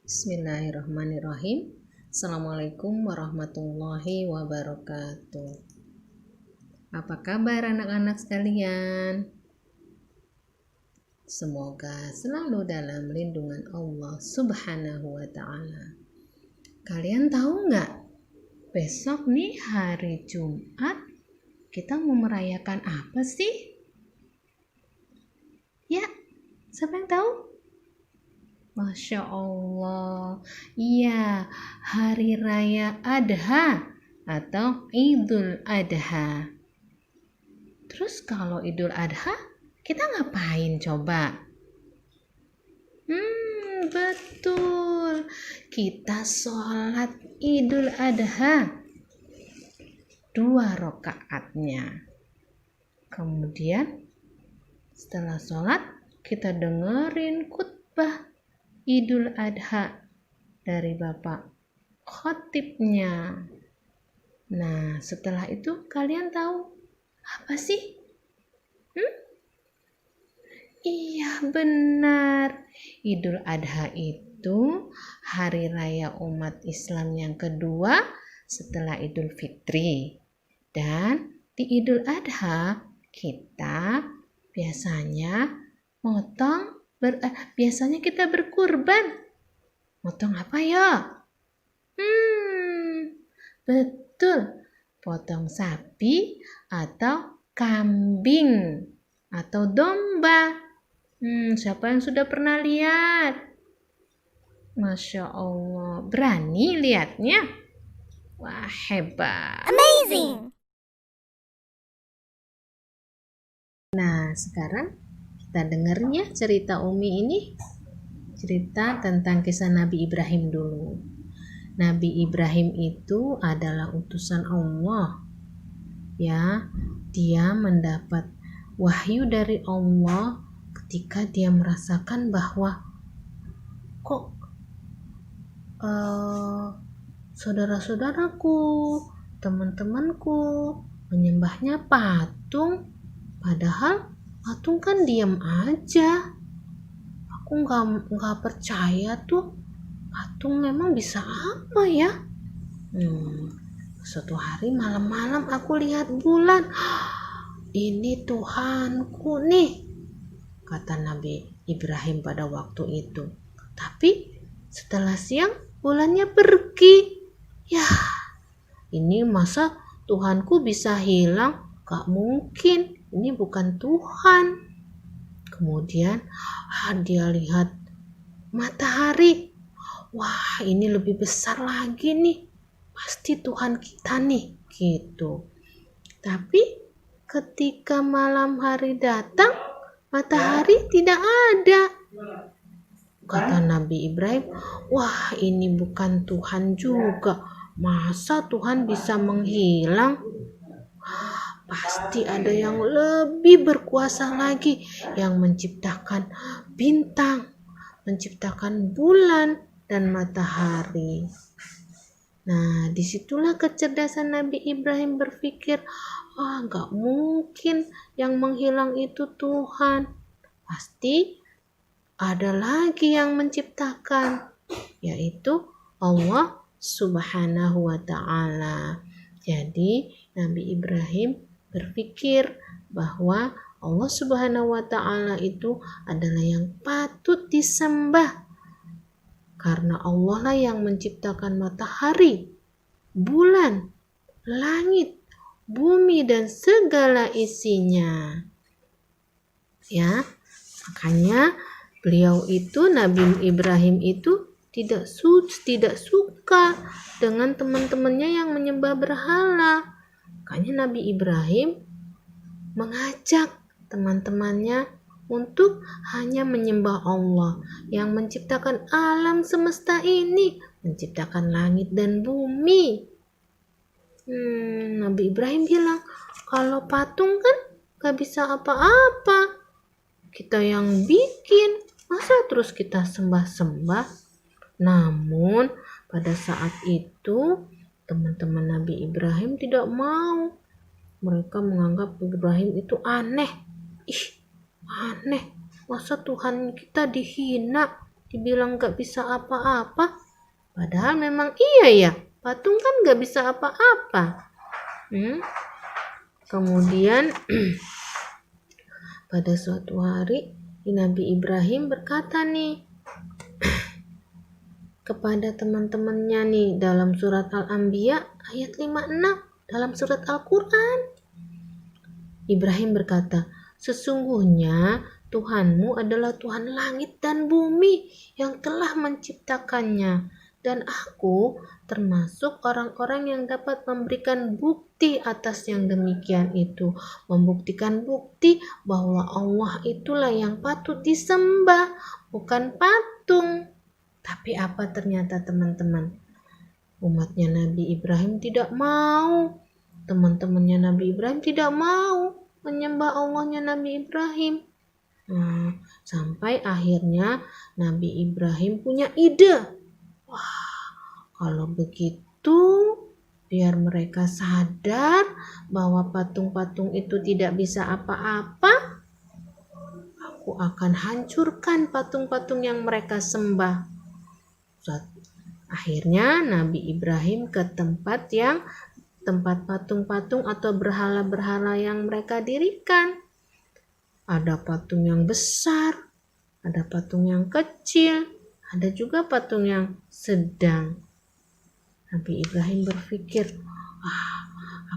Bismillahirrahmanirrahim. Assalamualaikum warahmatullahi wabarakatuh. Apa kabar anak-anak sekalian? Semoga selalu dalam lindungan Allah Subhanahu wa ta'ala. Kalian tahu nggak? Besok nih hari Jumat, kita mau merayakan apa sih? Ya, siapa yang tahu? Masya Allah, iya, Hari Raya Adha atau Idul Adha. Terus kalau Idul Adha, kita ngapain coba? Betul, kita sholat Idul Adha 2 rakaatnya. Kemudian setelah sholat, kita dengerin khutbah Idul Adha dari Bapak khotibnya. Nah, setelah itu kalian tahu apa sih? Iya, benar. Idul Adha itu hari raya umat Islam yang kedua setelah Idul Fitri. Dan di Idul Adha kita biasanya biasanya kita berkurban. Motong apa ya? Betul. Potong sapi atau kambing atau domba. Siapa yang sudah pernah lihat? Masya Allah. Berani lihatnya? Wah, hebat. Amazing! Nah, sekarang kita dengarnya cerita Umi ini. Cerita tentang kisah Nabi Ibrahim dulu. Nabi Ibrahim itu adalah utusan Allah. Ya, dia mendapat wahyu dari Allah ketika dia merasakan bahwa kok saudara-saudaraku, teman-temanku menyembahnya patung, padahal patung kan diam aja. Aku nggak percaya tuh patung memang bisa apa ya. Suatu hari malam-malam aku lihat bulan. Ini Tuhanku nih, kata Nabi Ibrahim pada waktu itu. Tapi setelah siang bulannya pergi. Ya, ini masa Tuhanku bisa hilang? Gak mungkin, ini bukan Tuhan. Kemudian dia lihat matahari. Wah, ini lebih besar lagi nih. Pasti Tuhan kita nih, gitu. Tapi ketika malam hari datang, matahari tidak ada. Kata Nabi Ibrahim, wah ini bukan Tuhan juga. Masa Tuhan bisa menghilang? Pasti ada yang lebih berkuasa lagi yang menciptakan bintang, menciptakan bulan dan matahari. Nah, disitulah kecerdasan Nabi Ibrahim berpikir, gak mungkin yang menghilang itu Tuhan. Pasti ada lagi yang menciptakan, yaitu Allah Subhanahu wa ta'ala. Jadi Nabi Ibrahim berpikir bahwa Allah Subhanahu wa ta'ala itu adalah yang patut disembah, karena Allah lah yang menciptakan matahari, bulan, langit, bumi dan segala isinya. Ya, makanya beliau itu, Nabi Ibrahim itu tidak suka dengan teman-temannya yang menyembah berhala. Makanya Nabi Ibrahim mengajak teman-temannya untuk hanya menyembah Allah yang menciptakan alam semesta ini, menciptakan langit dan bumi. Nabi Ibrahim bilang, kalau patung kan gak bisa apa-apa, kita yang bikin, masa terus kita sembah-sembah? Namun pada saat itu teman-teman Nabi Ibrahim tidak mau. Mereka menganggap Ibrahim itu aneh. Aneh, masa Tuhan kita dihina? dibilang gak bisa apa-apa. Padahal memang iya ya, patung kan gak bisa apa-apa. Kemudian pada suatu hari Nabi Ibrahim berkata nih kepada teman-temannya nih dalam surat Al-Anbiya ayat 56 dalam surat Al-Quran. Ibrahim berkata, sesungguhnya Tuhanmu adalah Tuhan langit dan bumi yang telah menciptakannya. Dan aku termasuk orang-orang yang dapat memberikan bukti atas yang demikian itu. Membuktikan bukti bahwa Allah itulah yang patut disembah, bukan patung. Tapi apa ternyata teman-teman? Umatnya Nabi Ibrahim tidak mau. Teman-temannya Nabi Ibrahim tidak mau menyembah Allahnya Nabi Ibrahim. Sampai akhirnya Nabi Ibrahim punya ide. Wah, kalau begitu biar mereka sadar bahwa patung-patung itu tidak bisa apa-apa, aku akan hancurkan patung-patung yang mereka sembah. Akhirnya Nabi Ibrahim ke tempat patung-patung atau berhala-berhala yang mereka dirikan. Ada patung yang besar, ada patung yang kecil, ada juga patung yang sedang. Nabi Ibrahim berpikir,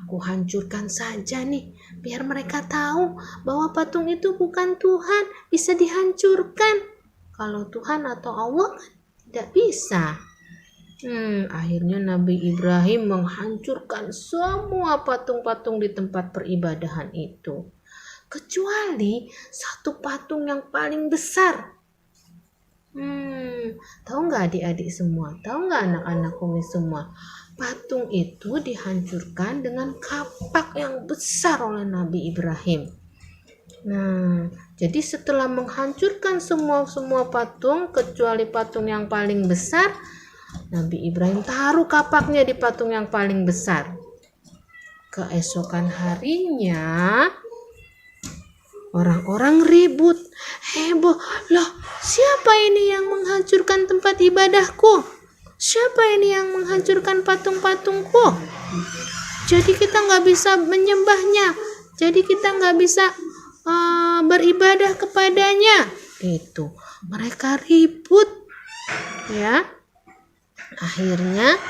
aku hancurkan saja nih, biar mereka tahu bahwa patung itu bukan Tuhan, bisa dihancurkan. Kalau Tuhan atau Allah kan tidak bisa. Akhirnya Nabi Ibrahim menghancurkan semua patung-patung di tempat peribadahan itu. Kecuali satu patung yang paling besar. Tahu nggak adik-adik semua? Tahu nggak anak-anak kumis semua? Patung itu dihancurkan dengan kapak yang besar oleh Nabi Ibrahim. Nah, jadi setelah menghancurkan semua patung kecuali patung yang paling besar, Nabi Ibrahim taruh kapaknya di patung yang paling besar. Keesokan harinya orang-orang ribut, heboh. Loh, siapa ini yang menghancurkan tempat ibadahku? Siapa ini yang menghancurkan patung-patungku? Jadi kita nggak bisa menyembahnya. Jadi kita nggak bisa beribadah kepadanya. Itu mereka ribut, ya. Akhirnya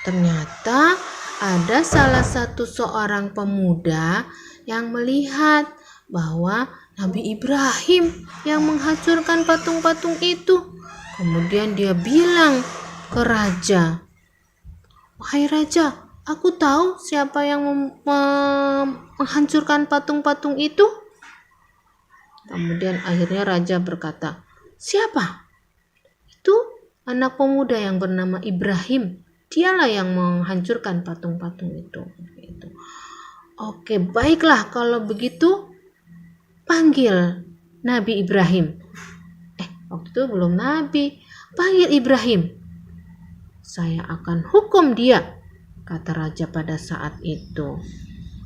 ternyata ada salah satu seorang pemuda yang melihat bahwa Nabi Ibrahim yang menghancurkan patung-patung itu. Kemudian dia bilang ke raja, wahai raja, aku tahu siapa yang menghancurkan patung-patung itu. Kemudian akhirnya raja berkata, siapa? Itu anak pemuda yang bernama Ibrahim. Dialah yang menghancurkan patung-patung itu. Oke, baiklah kalau begitu. Panggil Nabi Ibrahim. Waktu itu belum Nabi. Panggil Ibrahim. Saya akan hukum dia, kata raja pada saat itu.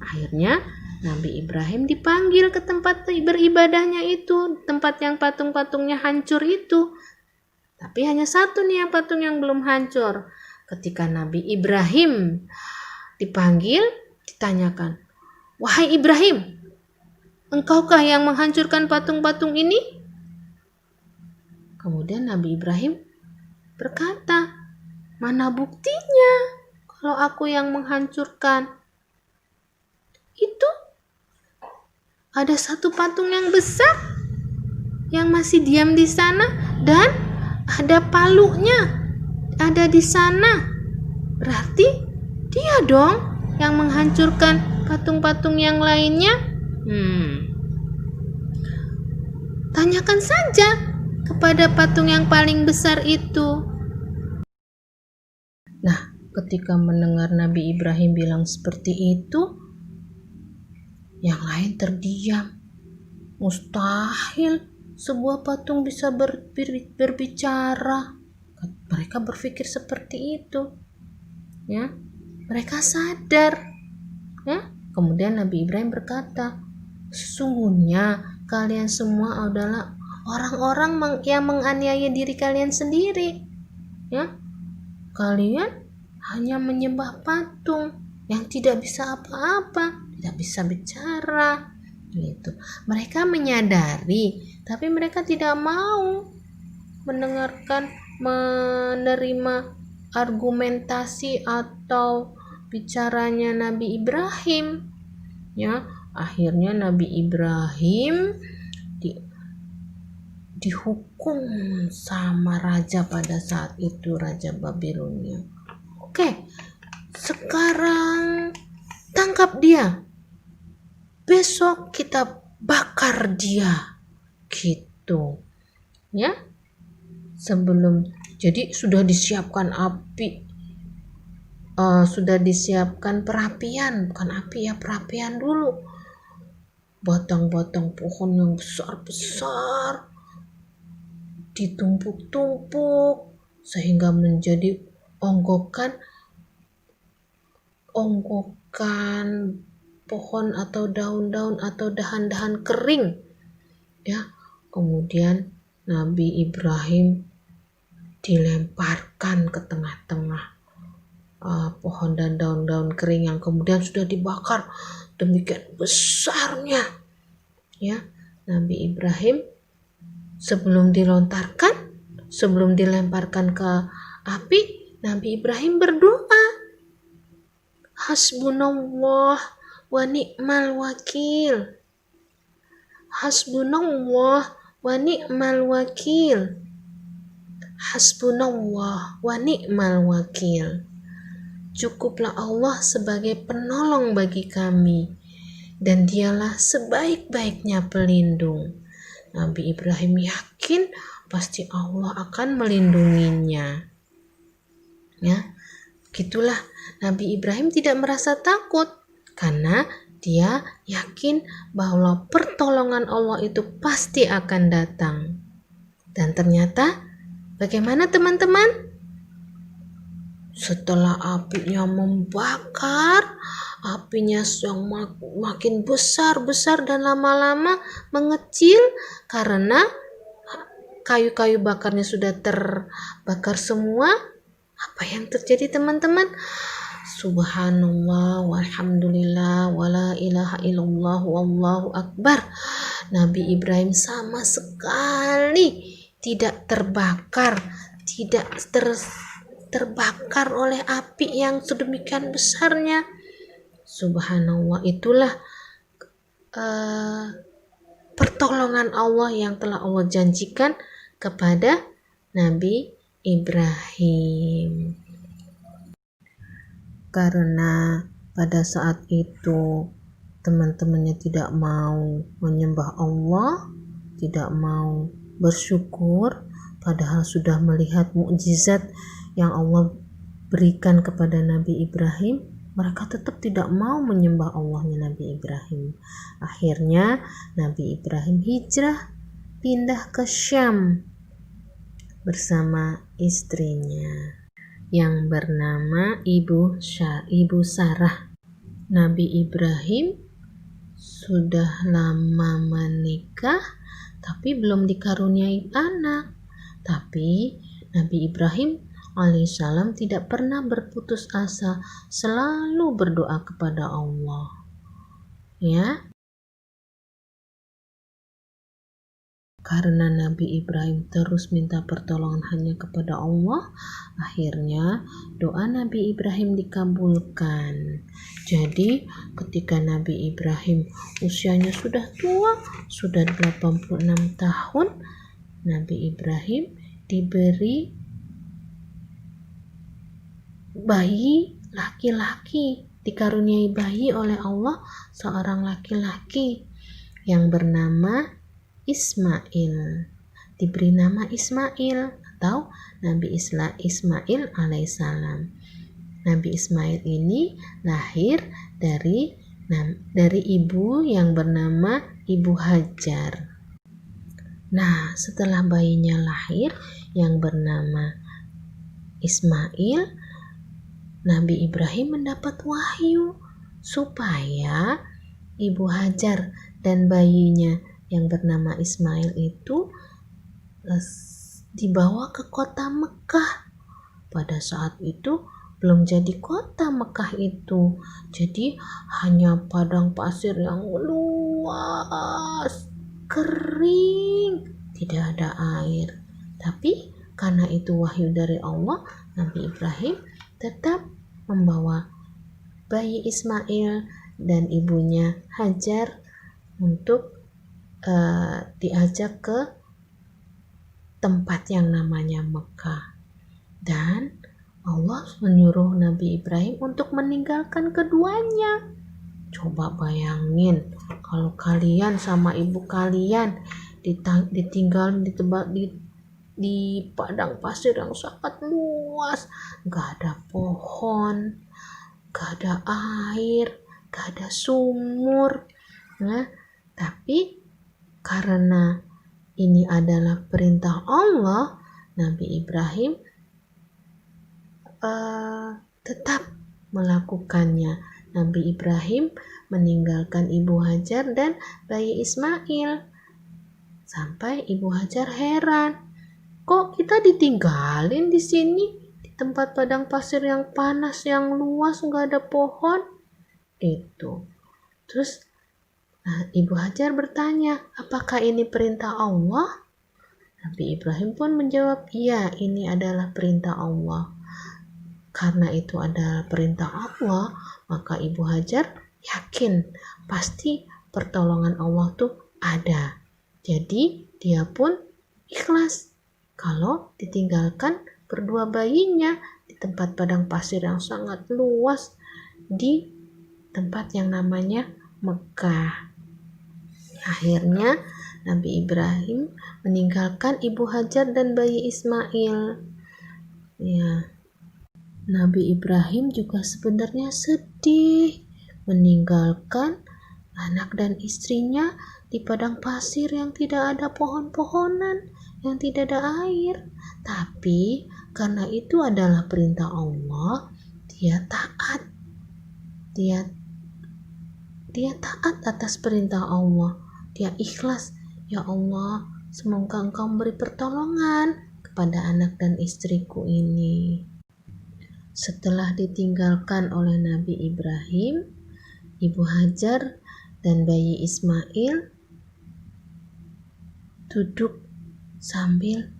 Akhirnya Nabi Ibrahim dipanggil ke tempat beribadahnya itu, tempat yang patung-patungnya hancur itu. Tapi hanya satu nih yang patung yang belum hancur. Ketika Nabi Ibrahim dipanggil, ditanyakan, wahai Ibrahim, engkaukah yang menghancurkan patung-patung ini? Kemudian Nabi Ibrahim berkata, mana buktinya kalau aku yang menghancurkan? Itu ada satu patung yang besar yang masih diam di sana dan ada palunya ada di sana. Berarti dia dong yang menghancurkan patung-patung yang lainnya. Tanyakan saja kepada patung yang paling besar itu. Nah, ketika mendengar Nabi Ibrahim bilang seperti itu, yang lain terdiam. Mustahil sebuah patung bisa berbicara. Mereka berpikir seperti itu. Ya, mereka sadar. Ya, kemudian Nabi Ibrahim berkata, sesungguhnya kalian semua adalah orang-orang yang menganiaya diri kalian sendiri. Ya, kalian hanya menyembah patung yang tidak bisa apa-apa, tidak bisa bicara. Gitu. Mereka menyadari, tapi mereka tidak mau menerima argumentasi atau bicaranya Nabi Ibrahim. Ya, akhirnya Nabi Ibrahim dihukum sama raja pada saat itu, Raja Babilonia. Oke, sekarang tangkap dia. Besok kita bakar dia. Gitu. Ya. Jadi sudah disiapkan api. Sudah disiapkan perapian, bukan api ya, perapian dulu. Batang-batang pohon yang besar-besar ditumpuk-tumpuk sehingga menjadi onggokan pohon atau daun-daun atau dahan-dahan kering. Ya, kemudian Nabi Ibrahim dilemparkan ke tengah-tengah pohon dan daun-daun kering yang kemudian sudah dibakar demikian besarnya. Ya, Nabi Ibrahim sebelum dilemparkan ke api, Nabi Ibrahim berdoa, Hasbunallah wa ni'mal wakil. Hasbunallah wa ni'mal wakil. Hasbunallah wa ni'mal wakil. Cukuplah Allah sebagai penolong bagi kami, dan dialah sebaik-baiknya pelindung. Nabi Ibrahim yakin pasti Allah akan melindunginya. Ya, gitulah. Nabi Ibrahim tidak merasa takut karena dia yakin bahwa pertolongan Allah itu pasti akan datang. Dan ternyata bagaimana teman-teman? Setelah apinya membakar, apinya yang makin besar dan lama-lama mengecil karena kayu-kayu bakarnya sudah terbakar semua. Apa yang terjadi teman-teman? Subhanallah walhamdulillah wala ilaha illallah wallahu akbar. Nabi Ibrahim sama sekali tidak terbakar, tidak terbakar oleh api yang sedemikian besarnya. Subhanallah, itulah pertolongan Allah yang telah Allah janjikan kepada Nabi Ibrahim. Karena pada saat itu teman-temannya tidak mau menyembah Allah, tidak mau bersyukur, padahal sudah melihat mukjizat yang Allah berikan kepada Nabi Ibrahim, mereka tetap tidak mau menyembah Allahnya Nabi Ibrahim. Akhirnya Nabi Ibrahim hijrah pindah ke Syam bersama istrinya yang bernama Ibu Sarah. Nabi Ibrahim sudah lama menikah tapi belum dikaruniai anak. Tapi Nabi Ibrahim alaihissalam tidak pernah berputus asa, selalu berdoa kepada Allah. Ya. Karena Nabi Ibrahim terus minta pertolongan hanya kepada Allah, akhirnya doa Nabi Ibrahim dikabulkan. Jadi ketika Nabi Ibrahim usianya sudah tua, sudah 86 tahun, Nabi Ibrahim diberi bayi laki-laki, dikaruniai bayi oleh Allah seorang laki-laki yang bernama Ismail, diberi nama Ismail atau Nabi Ismail alaihissalam. Nabi Ismail ini lahir dari ibu yang bernama Ibu Hajar. Nah, setelah bayinya lahir yang bernama Ismail, Nabi Ibrahim mendapat wahyu supaya Ibu Hajar dan bayinya yang bernama Ismail itu dibawa ke kota Mekah. Pada saat itu belum jadi kota Mekah itu, jadi hanya padang pasir yang luas, kering, tidak ada air. Tapi karena itu wahyu dari Allah, Nabi Ibrahim tetap membawa bayi Ismail dan ibunya Hajar untuk diajak ke tempat yang namanya Mekah. Dan Allah menyuruh Nabi Ibrahim untuk meninggalkan keduanya. Coba bayangin kalau kalian sama ibu kalian ditinggal di padang pasir yang sangat luas, gak ada pohon, gak ada air, gak ada sumur. Nah, tapi karena ini adalah perintah Allah, Nabi Ibrahim tetap melakukannya. Nabi Ibrahim meninggalkan Ibu Hajar dan bayi Ismail. Sampai Ibu Hajar heran, kok kita ditinggalin di sini, di tempat padang pasir yang panas, yang luas, nggak ada pohon, gitu. Terus Ibu Hajar bertanya, apakah ini perintah Allah? Nabi Ibrahim pun menjawab, iya, ini adalah perintah Allah. Karena itu adalah perintah Allah, maka Ibu Hajar yakin pasti pertolongan Allah tuh ada. Jadi dia pun ikhlas kalau ditinggalkan berdua bayinya di tempat padang pasir yang sangat luas, di tempat yang namanya Mekah. Akhirnya Nabi Ibrahim meninggalkan Ibu Hajar dan bayi Ismail. Ya, Nabi Ibrahim juga sebenarnya sedih meninggalkan anak dan istrinya di padang pasir yang tidak ada pohon-pohonan, yang tidak ada air. Tapi karena itu adalah perintah Allah, dia taat. Dia taat atas perintah Allah. Dia ikhlas, ya Allah, semoga Engkau memberi pertolongan kepada anak dan istriku ini. Setelah ditinggalkan oleh Nabi Ibrahim, Ibu Hajar dan bayi Ismail duduk sambil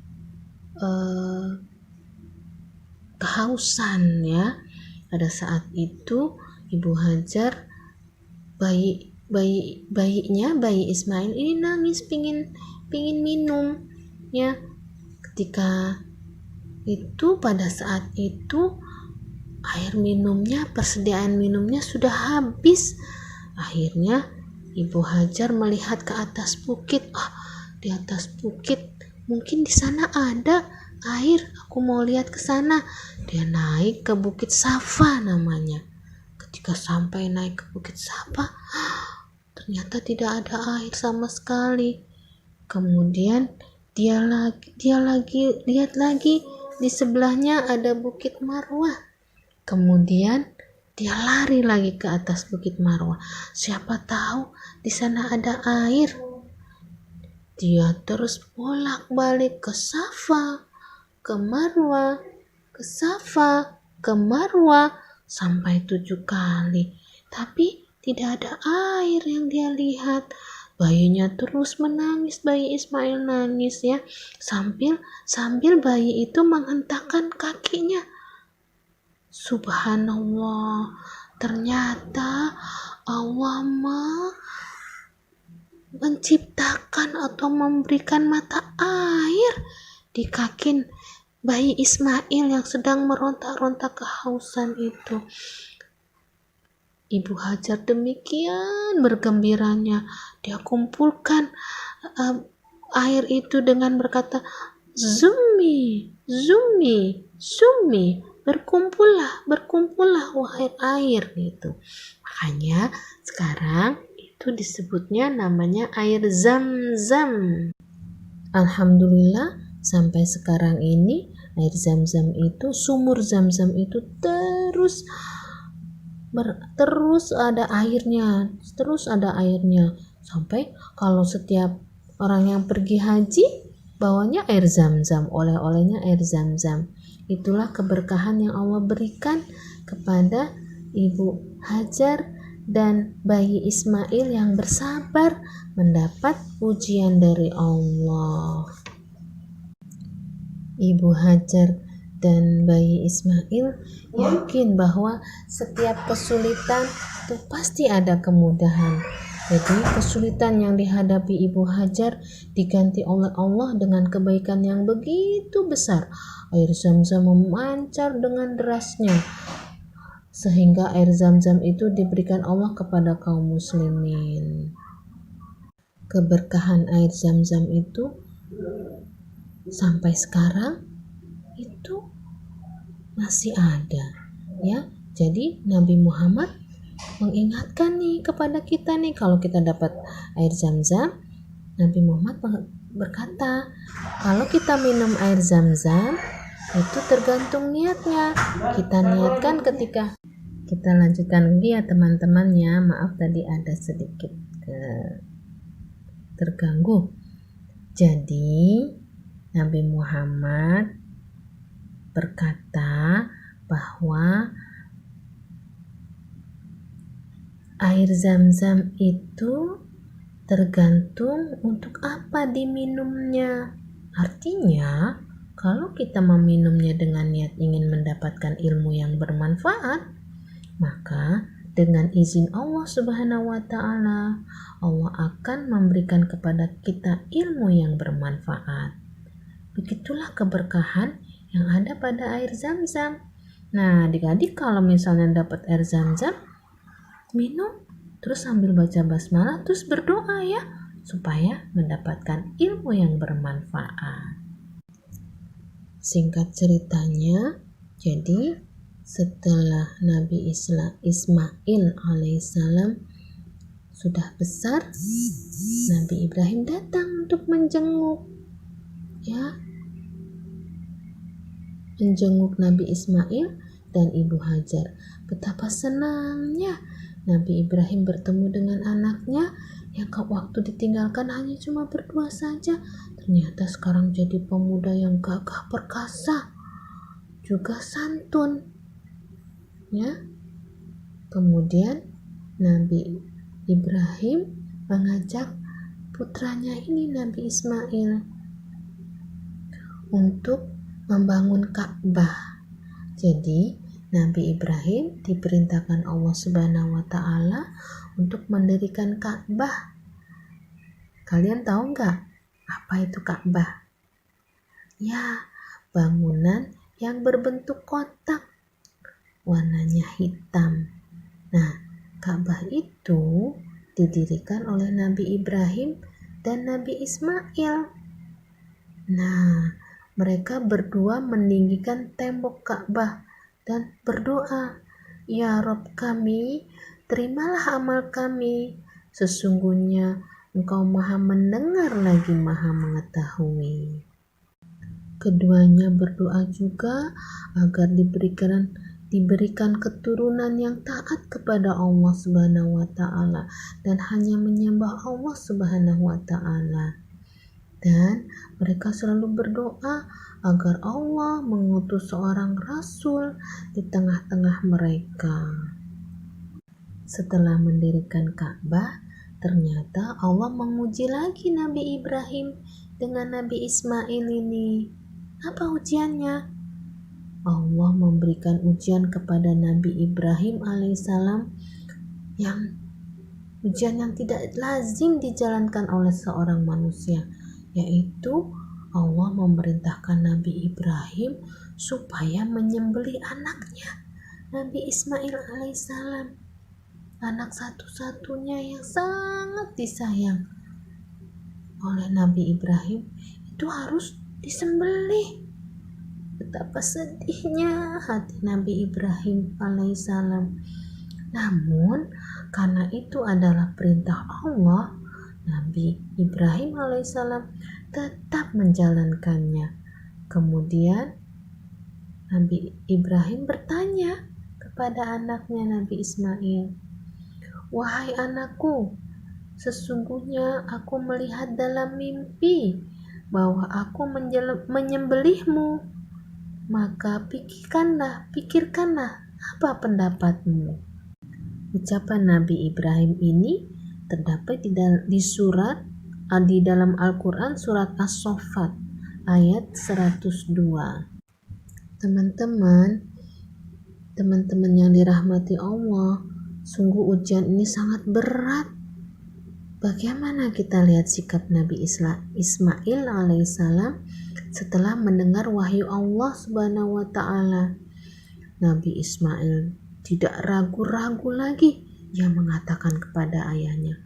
kehausan ya. Pada saat itu Ibu Hajar bayi Ismail ini nangis pingin minum ya. Ketika itu pada saat itu persediaan minumnya sudah habis. Akhirnya Ibu Hajar melihat ke atas bukit. Di atas bukit mungkin di sana ada air. Aku mau lihat ke sana. Dia naik ke Bukit Safa namanya. Ketika sampai naik ke Bukit Safa, ternyata tidak ada air sama sekali. Kemudian dia lihat lagi di sebelahnya ada Bukit Marwah. Kemudian dia lari lagi ke atas Bukit Marwah. Siapa tahu di sana ada air. Dia terus bolak-balik ke Safa, ke Marwah, ke Safa, ke Marwah sampai 7 kali. Tapi tidak ada air yang dia lihat. Bayinya terus menangis, bayi Ismail nangis ya. Sambil bayi itu menghentakkan kakinya. Subhanallah, ternyata Allah menciptakan atau memberikan mata air di kaki bayi Ismail yang sedang meronta-ronta kehausan itu. Ibu Hajar demikian bergembiranya. Dia kumpulkan air itu dengan berkata, Zumi, Zumi, Zumi, berkumpullah wahai air gitu. Makanya sekarang itu disebutnya namanya air Zam-Zam. Alhamdulillah sampai sekarang ini air Zam-Zam itu, sumur Zam-Zam itu terus ada airnya, sampai kalau setiap orang yang pergi haji bawanya air zam-zam, oleh-olehnya air zam-zam. Itulah keberkahan yang Allah berikan kepada Ibu Hajar dan bayi Ismail yang bersabar mendapat ujian dari Allah. Ibu Hajar dan bayi Ismail yakin bahwa setiap kesulitan itu pasti ada kemudahan. Jadi kesulitan yang dihadapi Ibu Hajar diganti oleh Allah dengan kebaikan yang begitu besar. Air zam-zam memancar dengan derasnya, sehingga air zam-zam itu diberikan Allah kepada kaum muslimin. Keberkahan air zam-zam itu sampai sekarang itu masih ada, ya. Jadi Nabi Muhammad mengingatkan nih kepada kita nih, kalau kita dapat air zam-zam, Nabi Muhammad berkata, kalau kita minum air zam-zam itu tergantung niatnya. Kita niatkan ketika kita lanjutkan lagi ya teman-teman ya. Maaf tadi ada sedikit terganggu. Jadi Nabi Muhammad berkata bahwa air zam-zam itu tergantung untuk apa diminumnya. Artinya, kalau kita meminumnya dengan niat ingin mendapatkan ilmu yang bermanfaat, maka dengan izin Allah Subhanahu wa Ta'ala, Allah akan memberikan kepada kita ilmu yang bermanfaat. Begitulah keberkahan yang ada pada air zam-zam. Nah, adik-adik kalau misalnya dapat air zam-zam, minum, terus sambil baca basmalah, terus berdoa ya, supaya mendapatkan ilmu yang bermanfaat. Singkat ceritanya, jadi setelah Nabi Ismail alaihissalam sudah besar, Nabi Ibrahim datang untuk menjenguk Nabi Ismail dan Ibu Hajar. Betapa senangnya Nabi Ibrahim bertemu dengan anaknya yang waktu ditinggalkan hanya cuma berdua saja. Ternyata sekarang jadi pemuda yang gagah perkasa, juga santun. Ya. Kemudian Nabi Ibrahim mengajak putranya ini, Nabi Ismail, untuk membangun Ka'bah. Jadi Nabi Ibrahim diperintahkan Allah Subhanahu wa Ta'ala untuk mendirikan Ka'bah. Kalian tahu nggak apa itu Ka'bah? Ya, bangunan yang berbentuk kotak, warnanya hitam. Nah, Ka'bah itu didirikan oleh Nabi Ibrahim dan Nabi Ismail. Nah, mereka berdua meninggikan tembok Ka'bah dan berdoa, "Ya Rob kami, terimalah amal kami. Sesungguhnya Engkau Maha mendengar lagi Maha mengetahui." Keduanya berdoa juga agar diberikan keturunan yang taat kepada Allah Subhanahu wa Ta'ala dan hanya menyembah Allah Subhanahu wa Ta'ala. Dan mereka selalu berdoa agar Allah mengutus seorang rasul di tengah-tengah mereka. Setelah mendirikan Ka'bah, ternyata Allah menguji lagi Nabi Ibrahim dengan Nabi Ismail ini. Apa ujiannya? Allah memberikan ujian kepada Nabi Ibrahim alaihissalam, ujian yang tidak lazim dijalankan oleh seorang manusia, yaitu Allah memerintahkan Nabi Ibrahim supaya menyembelih anaknya, Nabi Ismail alaihissalam, anak satu-satunya yang sangat disayang oleh Nabi Ibrahim, itu harus disembelih. Betapa sedihnya hati Nabi Ibrahim alaihissalam. Namun karena itu adalah perintah Allah, Nabi Ibrahim alaihissalam tetap menjalankannya. Kemudian Nabi Ibrahim bertanya kepada anaknya Nabi Ismail, "Wahai anakku, sesungguhnya aku melihat dalam mimpi bahwa aku menyembelihmu, maka pikirkanlah apa pendapatmu. Ucapan Nabi Ibrahim ini terdapat di dalam Al-Quran surat As-Saffat ayat 102. Teman-teman yang dirahmati Allah, sungguh ujian ini sangat berat. Bagaimana kita lihat sikap Nabi Ismail alaihissalam setelah mendengar wahyu Allah Subhanahu wa ta'ala? Nabi Ismail tidak ragu-ragu lagi. Ia mengatakan kepada ayahnya,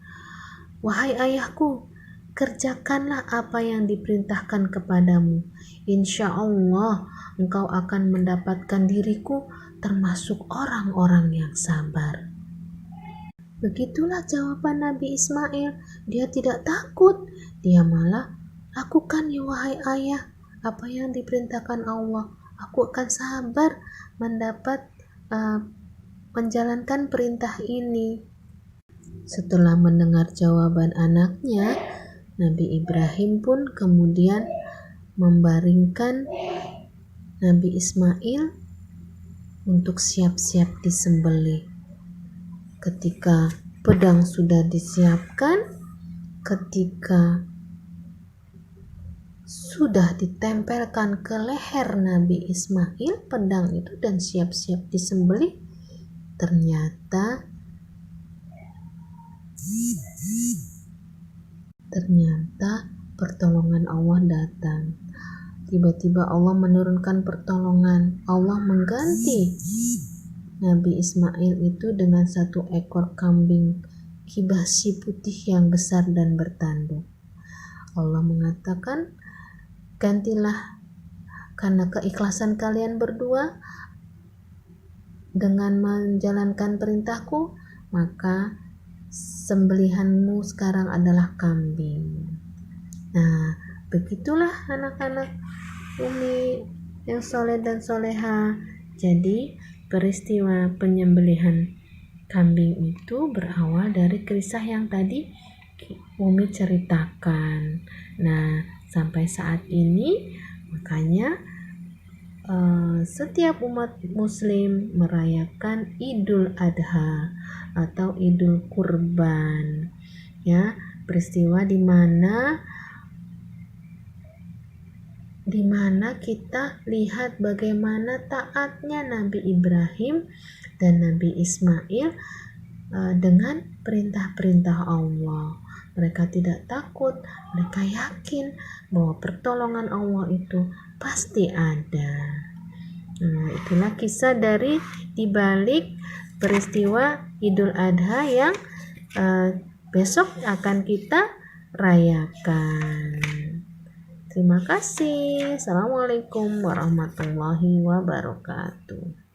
"Wahai ayahku, kerjakanlah apa yang diperintahkan kepadamu. Insya Allah engkau akan mendapatkan diriku termasuk orang-orang yang sabar." Begitulah jawaban Nabi Ismail. Dia tidak takut. Dia malah, "Lakukan ya wahai ayah apa yang diperintahkan Allah. Aku akan sabar menjalankan perintah ini." Setelah mendengar jawaban anaknya, Nabi Ibrahim pun kemudian membaringkan Nabi Ismail untuk siap-siap disembelih. Ketika pedang sudah disiapkan, ketika sudah ditempelkan ke leher Nabi Ismail pedang itu dan siap-siap disembelih, ternyata pertolongan Allah datang. Tiba-tiba Allah menurunkan pertolongan. Allah mengganti Nabi Ismail itu dengan satu ekor kambing kibasi putih yang besar dan bertanduk. Allah mengatakan, "Gantilah karena keikhlasan kalian berdua dengan menjalankan perintahku, maka sembelihanmu sekarang adalah kambing." Nah, begitulah anak-anak Umi yang soleh dan soleha. Jadi peristiwa penyembelihan kambing itu berawal dari kisah yang tadi Umi ceritakan. Nah, sampai saat ini makanya setiap umat muslim merayakan Idul Adha atau Idul Kurban, ya, peristiwa di mana kita lihat bagaimana taatnya Nabi Ibrahim dan Nabi Ismail dengan perintah-perintah Allah. Mereka tidak takut, mereka yakin bahwa pertolongan Allah itu pasti ada. Nah, itulah kisah dari dibalik peristiwa Idul Adha yang besok akan kita rayakan. Terima kasih. Assalamualaikum warahmatullahi wabarakatuh.